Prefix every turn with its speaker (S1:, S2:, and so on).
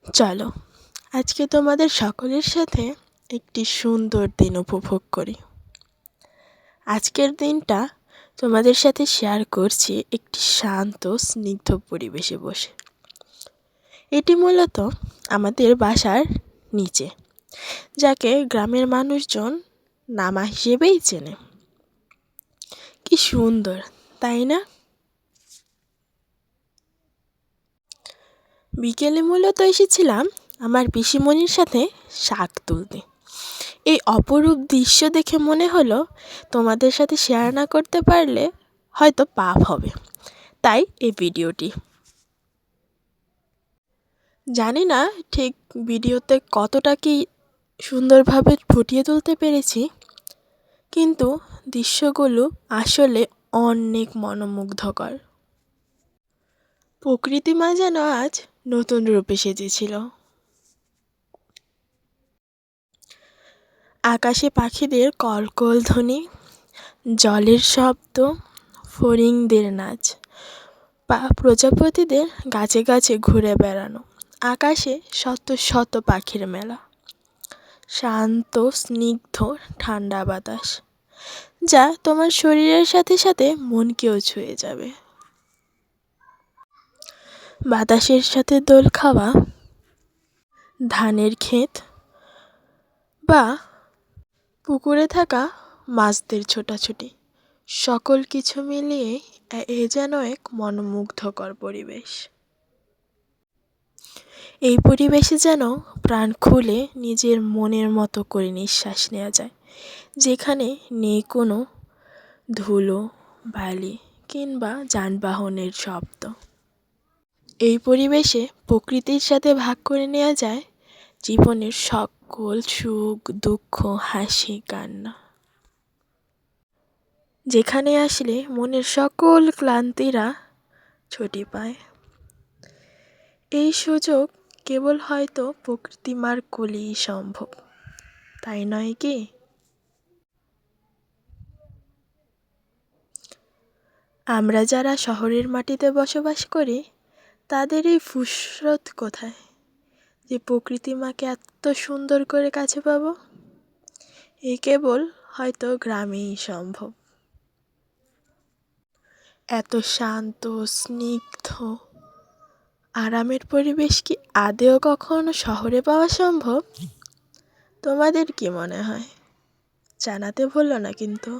S1: চলো আজকে তোমাদের সকলের সাথে একটি সুন্দর দিন উপভোগ করি। আজকের দিনটা তোমাদের সাথে শেয়ার করছি একটি শান্ত স্নিগ্ধ পরিবেশে বসে। এটি মূলত আমাদের বাসার নিচে, যাকে গ্রামের মানুষজন নামা হিসেবেই চেনে। কি সুন্দর, তাই না? বিকেলে মূলত এসেছিলাম আমার পিসিমণির সাথে শাক তুলতে। এই অপরূপ দৃশ্য দেখে মনে হলো তোমাদের সাথে শেয়ার না করতে পারলে হয়তো পাপ হবে, তাই এই ভিডিওটি। জানি না ঠিক ভিডিওতে কতটা কি সুন্দরভাবে ফুটিয়ে তুলতে পেরেছি, কিন্তু দৃশ্যগুলো আসলে অনেক মনোমুগ্ধকর। প্রকৃতি মা যেন আজ নতুন রূপে সেজেছিল। আকাশে পাখিদের কলকল ধ্বনি, জলের শব্দ, ফড়িংদের নাচ, প্রজাপতিদের গাছে গাছে ঘুরে বেড়ানো, আকাশে শত শত পাখির মেলা, শান্ত স্নিগ্ধ ঠান্ডা বাতাস, যা তোমার শরীরের সাথে সাথে মনকেও ছুঁয়ে যাবে। বাতাসের সাথে দোল খাওয়া, ধানের ক্ষেত বা পুকুরে থাকা মাছদের ছোটাছুটি, সকল কিছু মিলিয়ে এ যেন এক মনোমুগ্ধকর পরিবেশ। এই পরিবেশে যেন প্রাণ খুলে নিজের মনের মতো করে নিঃশ্বাস নেওয়া যায়, যেখানে নেই কোনো ধুলো, বালি কিংবা যানবাহনের শব্দ। এই পরিবেশে প্রকৃতির সাথে ভাগ করে নেওয়া যায় জীবনের সকল সুখ দুঃখ, হাসি কান্না, যেখানে আসলে মনের সকল ক্লান্তিরা ছুটি পায়। এই সুযোগ কেবল হয়তো প্রকৃতি মার কোলেই সম্ভব, তাই নয় কি? আমরা যারা শহরের মাটিতে বসবাস করি, তাদের এই ফুরসত কোথায় যে প্রকৃতি মাকে এত সুন্দর করে কাছে পাবো? এ কেবল হয়তো গ্রামেই সম্ভব। এত শান্ত স্নিগ্ধ আরামের পরিবেশ কি আদেও কখনো শহরে পাওয়া সম্ভব? তোমাদের কি মনে হয়? জানাতে ভুলো না কিন্তু।